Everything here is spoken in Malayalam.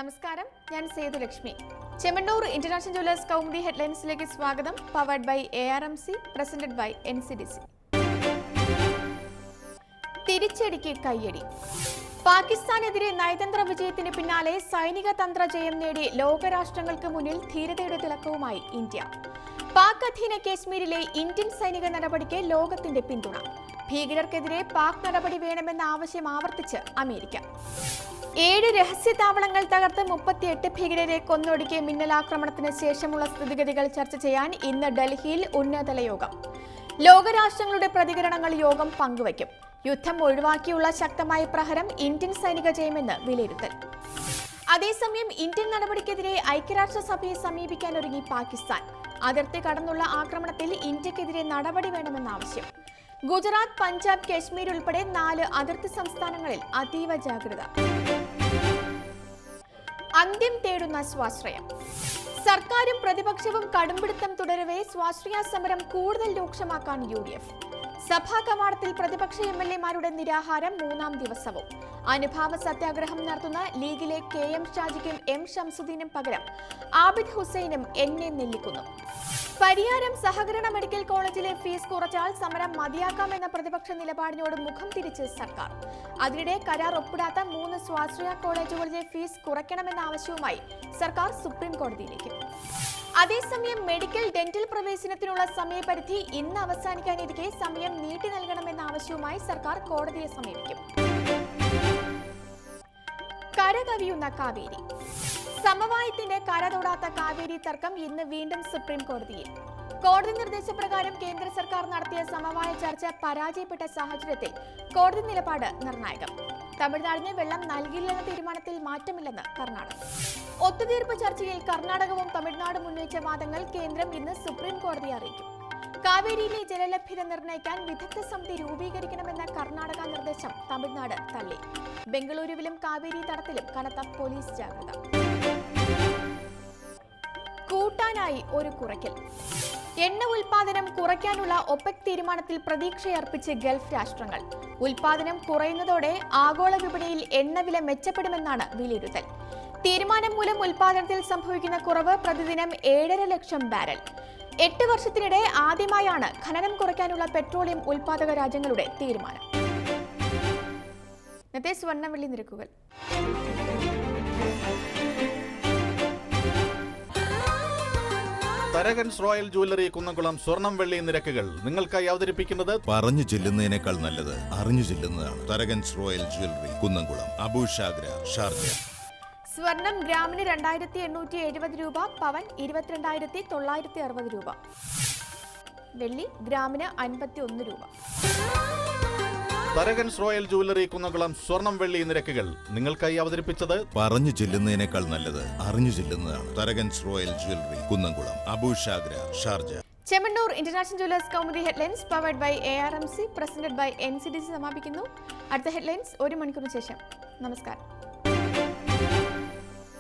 നമസ്കാരം, ഞാൻ സേതുലക്ഷ്മി. ചെമ്മണ്ണൂർ ഇന്റർനാഷണൽ ജ്വല്ലേഴ്സ് കൗമുദി ഹെഡ്ലൈൻസിലേക്ക് സ്വാഗതം. Powered by ARMC, presented by NCDC. തിരിച്ചടിക്ക് കയ്യടി. പാകിസ്ഥാനെതിരെ നയതന്ത്ര വിജയത്തിന് പിന്നാലെ സൈനിക തന്ത്ര ജയം നേടി ലോകരാഷ്ട്രങ്ങൾക്ക് മുന്നിൽ ധീരതയുടെ തിളക്കവുമായി ഇന്ത്യ. പാക് അധീന കാശ്മീരിലെ ഇന്ത്യൻ സൈനിക നടപടിക്ക് ലോകത്തിന്റെ പിന്തുണ. ഭീകരർക്കെതിരെ പാക് നടപടി വേണമെന്ന ആവശ്യം ആവർത്തിച്ച് അമേരിക്ക. 7 രഹസ്യ താവളങ്ങൾ തകർത്ത് 38 ഭീകരരെ കൊന്നൊടുക്കിയ മിന്നലാക്രമണത്തിന് ശേഷമുള്ള സ്ഥിതിഗതികൾ ചർച്ച ചെയ്യാൻ ഇന്ന് ഡൽഹിയിൽ ഉന്നതതല യോഗം. ലോകരാഷ്ട്രങ്ങളുടെ പ്രതികരണങ്ങൾ യോഗം പങ്കുവയ്ക്കും. യുദ്ധം ഒഴിവാക്കിയുള്ള ശക്തമായ പ്രഹരം ഇന്ത്യൻ സൈനിക ജയമെന്ന് വിലയിരുത്തൽ. അതേസമയം ഇന്ത്യൻ നടപടിക്കെതിരെ ഐക്യരാഷ്ട്രസഭയെ സമീപിക്കാൻ ഒരുങ്ങി പാകിസ്ഥാൻ. അതിർത്തി കടന്നുള്ള ആക്രമണത്തിൽ ഇന്ത്യക്കെതിരെ നടപടി വേണമെന്ന ആവശ്യം. ഗുജറാത്ത്, പഞ്ചാബ്, കശ്മീർ ഉൾപ്പെടെ 4 അതിർത്തി സംസ്ഥാനങ്ങളിൽ അതീവ ജാഗ്രത. അന്ത്യം തേടുന്ന സ്വാശ്രയം. സർക്കാരും പ്രതിപക്ഷവും കടുംപിടുത്തം തുടരവേ സ്വാശ്രയ സമരം കൂടുതൽ രൂക്ഷമാക്കാൻ UDF. സഭാ കവാടത്തിൽ പ്രതിപക്ഷ MLA-മാരുടെ നിരാഹാരം 3ാം ദിവസവും. അനുഭാവ സത്യാഗ്രഹം നടത്തുന്ന ലീഗിലെ KM ഷാജിക്കും M ഷംസുദ്ദീനും പകരം ആബിദ് ഹുസൈനും എന്നെ നെല്ലിക്കുന്നു. പരിയാരം സഹകരണ മെഡിക്കൽ കോളേജിലെ ഫീസ് കുറച്ചാൽ സമരം മതിയാക്കാമെന്ന പ്രതിപക്ഷ നിലപാടിനോട് മുഖം തിരിച്ച് സർക്കാർ. അതിനിടെ കരാർ ഒപ്പിടാത്ത 3 സ്വാശ്രയ കോളേജുകളിലെ ഫീസ് കുറയ്ക്കണമെന്ന ആവശ്യവുമായി സർക്കാർ സുപ്രീം കോടതിയിലേക്ക്. അതേസമയം മെഡിക്കൽ ഡെന്റൽ പ്രവേശനത്തിനുള്ള സമയപരിധി ഇന്ന് അവസാനിക്കാനിരിക്കെ സമയം നീട്ടി നൽകണമെന്ന ആവശ്യവുമായി സർക്കാർ കോടതിയെ സമീപിക്കും. കരകവിയുന്ന കാവേരി. സമവായത്തിന്റെ കരതൊടാത്ത കാവേരി തർക്കം ഇന്ന് വീണ്ടും സുപ്രീം കോടതിയിൽ. കോടതി നിർദ്ദേശപ്രകാരം കേന്ദ്ര സർക്കാർ നടത്തിയ സമവായ ചർച്ച പരാജയപ്പെട്ട സാഹചര്യത്തിൽ കോടതി നിലപാട് നിർണായകം. തമിഴ്നാടിന് വെള്ളം നൽകില്ലെന്ന തീരുമാനത്തിൽ മാറ്റമില്ലെന്ന് കർണാടക. ഒത്തുതീർപ്പ് ചർച്ചയിൽ കർണാടകവും തമിഴ്നാടും ഉന്നയിച്ച വാദങ്ങൾ കേന്ദ്രം ഇന്ന് സുപ്രീം കോടതിയെ അറിയിക്കും. കാവേരിയിലെ ജലലഭ്യത നിർണ്ണയിക്കാൻ വിദഗ്ധ സമിതി രൂപീകരിക്കണമെന്ന കർണാടക നിർദ്ദേശം തമിഴ്നാട് തള്ളി. ബംഗളൂരുവിലും കാവേരി തടത്തിലും കനത്ത പോലീസ് ജാഗ്രത. കൂട്ടാനായി ഒരു കുറയ്ക്കൽ. എണ്ണ ഉൽപാദനം കുറയ്ക്കാനുള്ള ഒപെക് തീരുമാനത്തിൽ പ്രതീക്ഷയർപ്പിച്ച് ഗൾഫ് രാഷ്ട്രങ്ങൾ. ഉൽപാദനം കുറയുന്നതോടെ ആഗോള വിപണിയിൽ എണ്ണവില മെച്ചപ്പെടുമെന്നാണ് വിലയിരുത്തൽ. തീരുമാനം മൂലം ഉൽപാദനത്തിൽ സംഭവിക്കുന്ന കുറവ് പ്രതിദിനം 7.5 ലക്ഷം ബാരൽ. 8 വർഷത്തിനിടെ ആദ്യമായാണ് ഖനനം കുറയ്ക്കാനുള്ള പെട്രോളിയം ഉൽപാദക രാജ്യങ്ങളുടെ തീരുമാനം. ഇന്നത്തെ സ്വർണ്ണ-വെള്ളി നിരക്കുകൾ. തരകൻസ് റോയൽ ജ്വല്ലറി കുന്നംകുളം സ്വർണം വെള്ളി നിരക്കുകൾ നിങ്ങൾക്കായി അവതരിപ്പിക്കുന്നത് പറഞ്ഞു ചെല്ലുന്നതിനേക്കാൾ നല്ലത് അറിഞ്ഞു ചെല്ലുന്നതാണ്. Tharakan's royal jewellery Kunnamkulam, Abu Shagara, Sharjah. സ്വർണം ഗ്രാമിന് 2870 രൂപ, പവൻ 22,960 രൂപ. വെള്ളി ഗ്രാമിന് 51 രൂപ. തരകൻസ് റോയൽ ജ്വല്ലറി കുന്നംകുളം സ്വർണം വെള്ളി നിരക്കുകൾ നിങ്ങൾക്കായി അവതരിപ്പിച്ചത് പറഞ്ഞു ചെല്ലുന്നതിനേക്കാൾ നല്ലത് അറിഞ്ഞു ചെല്ലുന്നതാണ്. Tharakan's royal jewellery Kunnamkulam, Abu Shagara, Sharjah. Chemmanur international jewellers Kaumudi headlines powered by ARMC, presented by NCDC സമാപിക്കുന്നു. അടുത്ത ഹെഡ്ലൈൻസ് 1 മണിക്കൂറിന് ശേഷം. നമസ്കാരം.